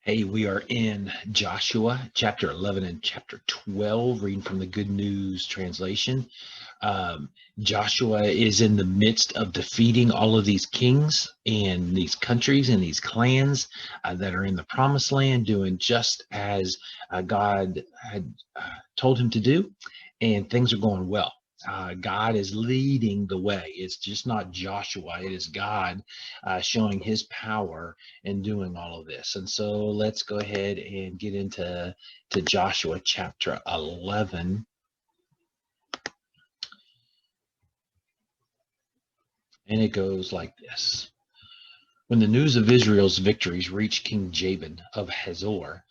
Hey, we are in Joshua chapter 11 and chapter 12, reading from the Good News translation. Joshua is in the midst of defeating all of these kings and these countries and these clans that are in the promised land, doing just as God had told him to do, and things are going well. God is leading the way. It's just not Joshua, it is God showing his power and doing all of this. And so let's go ahead and get into Joshua chapter 11. And it goes like this. When the news of Israel's victories reached King Jabin of Hazor,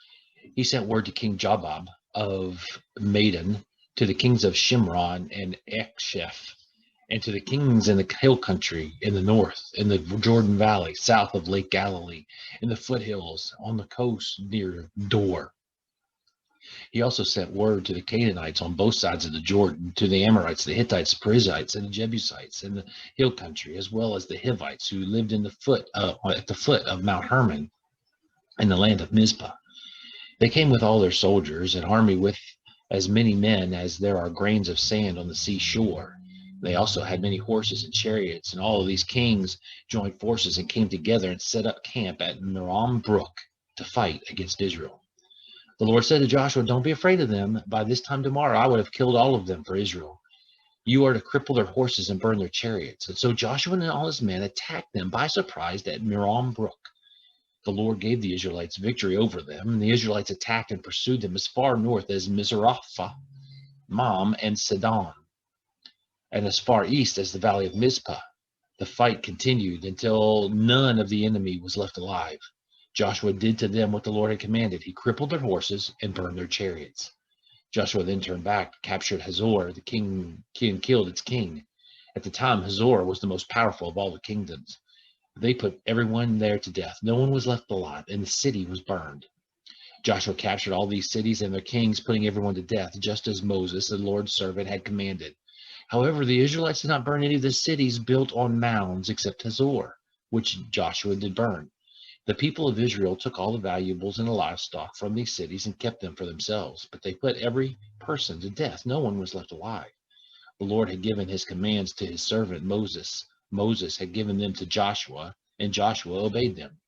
he sent word to King Jabab of Madon, to the kings of Shimron and Eksheph, and to the kings in the hill country in the north, in the Jordan Valley, south of Lake Galilee, in the foothills, on the coast near Dor. He also sent word to the Canaanites on both sides of the Jordan, to the Amorites, the Hittites, the Perizzites, and the Jebusites in the hill country, as well as the Hivites who lived at the foot of Mount Hermon in the land of Mizpah. They came with all their soldiers, an army with as many men as there are grains of sand on the seashore. They also had many horses and chariots, and all of these kings joined forces and came together and set up camp at Merom Brook to fight against Israel. The Lord said to Joshua, "Don't be afraid of them. By this time tomorrow, I would have killed all of them for Israel. You are to cripple their horses and burn their chariots." And so Joshua and all his men attacked them by surprise at Merom Brook. The Lord gave the Israelites victory over them, and the Israelites attacked and pursued them as far north as Mizraphah, Mam, and Sidon, and as far east as the valley of Mizpah. The fight continued until none of the enemy was left alive. Joshua did to them what the Lord had commanded. He crippled their horses and burned their chariots. Joshua then turned back, captured Hazor, the king, and killed its king. At the time, Hazor was the most powerful of all the kingdoms. They put everyone there to death. No one was left alive, and the city was burned. Joshua captured all these cities and their kings, putting everyone to death, just as Moses, the Lord's servant, had commanded. However, the Israelites did not burn any of the cities built on mounds except Hazor, which Joshua did burn. The people of Israel took all the valuables and the livestock from these cities and kept them for themselves, but they put every person to death. No one was left alive. The Lord had given his commands to his servant Moses. Moses had given them to Joshua, and Joshua obeyed them.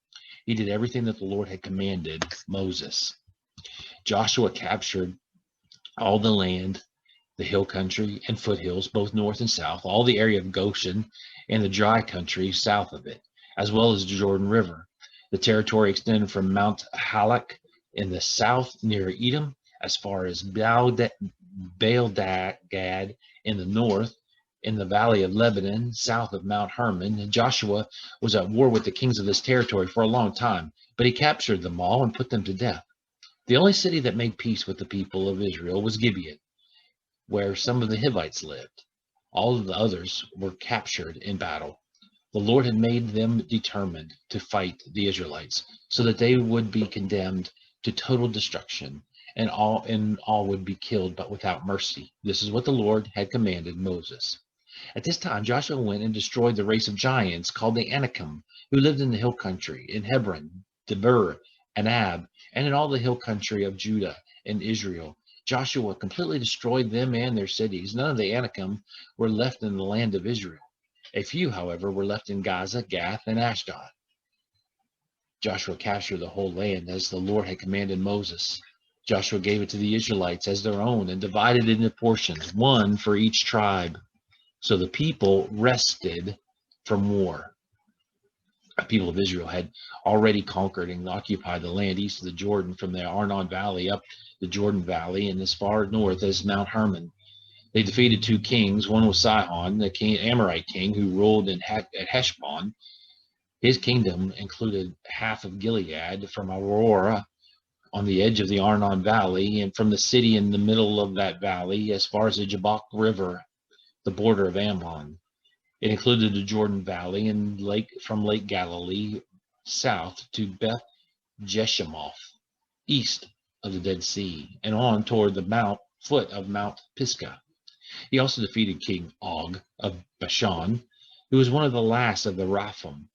He did everything that the Lord had commanded Moses. Joshua captured all the land, the hill country and foothills, both north and south, all the area of Goshen and the dry country south of it, as well as the Jordan River. The territory extended from Mount Halak in the south near Edom, as far as Baal-gad in the north, in the valley of Lebanon, south of Mount Hermon. And Joshua was at war with the kings of this territory for a long time, but he captured them all and put them to death. The only city that made peace with the people of Israel was Gibeon, where some of the Hivites lived. All of the others were captured in battle. The Lord had made them determined to fight the Israelites so that they would be condemned to total destruction, and all would be killed, but without mercy. This is what the Lord had commanded Moses. At this time, Joshua went and destroyed the race of giants called the Anakim, who lived in the hill country, in Hebron, Debir, Anab, and in all the hill country of Judah and Israel. Joshua completely destroyed them and their cities. None of the Anakim were left in the land of Israel. A few, however, were left in Gaza, Gath, and Ashdod. Joshua captured the whole land as the Lord had commanded Moses. Joshua gave it to the Israelites as their own and divided it into portions, one for each tribe. So the people rested from war. The people of Israel had already conquered and occupied the land east of the Jordan, from the Arnon Valley up the Jordan Valley and as far north as Mount Hermon. They defeated two kings. One was Sihon, the Amorite king who ruled at Heshbon. His kingdom included half of Gilead, from Aurora on the edge of the Arnon Valley, and from the city in the middle of that valley as far as the Jabbok River, the border of Ammon. It included the Jordan Valley and from Lake Galilee south to Beth Jeshimoth, east of the Dead Sea, and on toward the foot of Mount Pisgah. He also defeated King Og of Bashan, who was one of the last of the Raphim.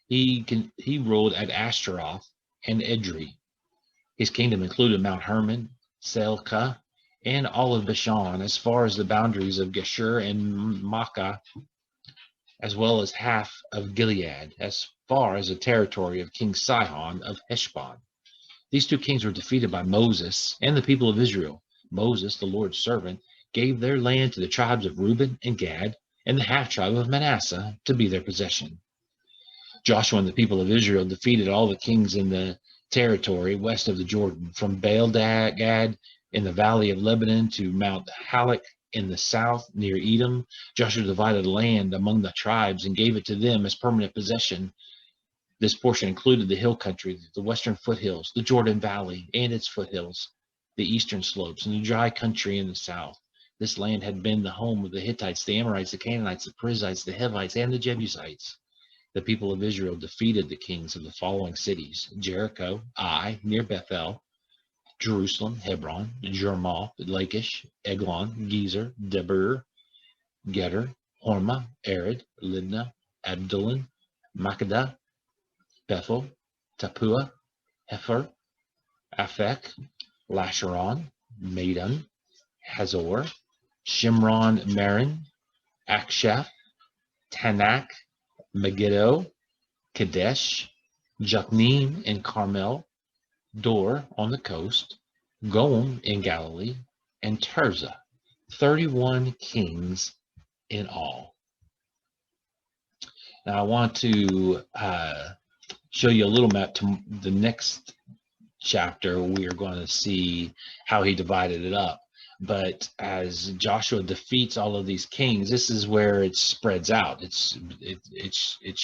He ruled at Ashtaroth and Edrei. His kingdom included Mount Hermon, Selka, and all of Bashan, as far as the boundaries of Geshur and Makkah, as well as half of Gilead, as far as the territory of King Sihon of Heshbon. These two kings were defeated by Moses and the people of Israel. Moses, the Lord's servant, gave their land to the tribes of Reuben and Gad and the half tribe of Manasseh to be their possession. Joshua and the people of Israel defeated all the kings in the territory west of the Jordan, from Baal Gad in the valley of Lebanon to Mount Halak in the south near Edom. Joshua divided land among the tribes and gave it to them as permanent possession. This portion included the hill country, the western foothills, the Jordan Valley and its foothills, the eastern slopes, and the dry country in the south. This land had been the home of the Hittites, the Amorites, the Canaanites, the Perizzites, the Hivites, and the Jebusites. The people of Israel defeated the kings of the following cities: Jericho, Ai, near Bethel, Jerusalem, Hebron, Jermoth, Lachish, Eglon, Gezer, Debir, Geter, Hormah, Arad, Libnah, Abdullam, Makkedah, Bethel, Tappuah, Hepher, Aphek, Lasharon, Madon, Hazor, Shimron, Meron, Akshaph, Tanak, Megiddo, Kadesh, Jokneam and Carmel, Dor on the coast, Goim in Galilee, and Tirzah, 31 kings in all. Now I want to show you a little map to the next chapter. We are going to see how he divided it up. But as Joshua defeats all of these kings, this is where it spreads out. It's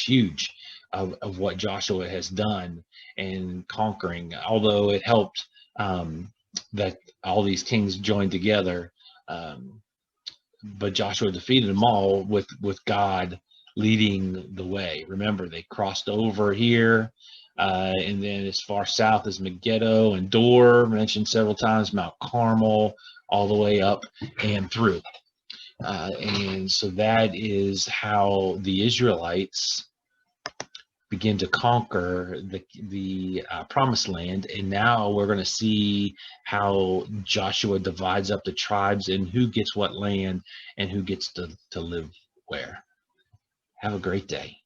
huge of what Joshua has done in conquering. Although it helped that all these kings joined together, but Joshua defeated them all with God leading the way. Remember, they crossed over here. And then as far south as Megiddo and Dor, mentioned several times, Mount Carmel, all the way up and through. And so that is how the Israelites begin to conquer the promised land. And now we're going to see how Joshua divides up the tribes and who gets what land and who gets to live where. Have a great day.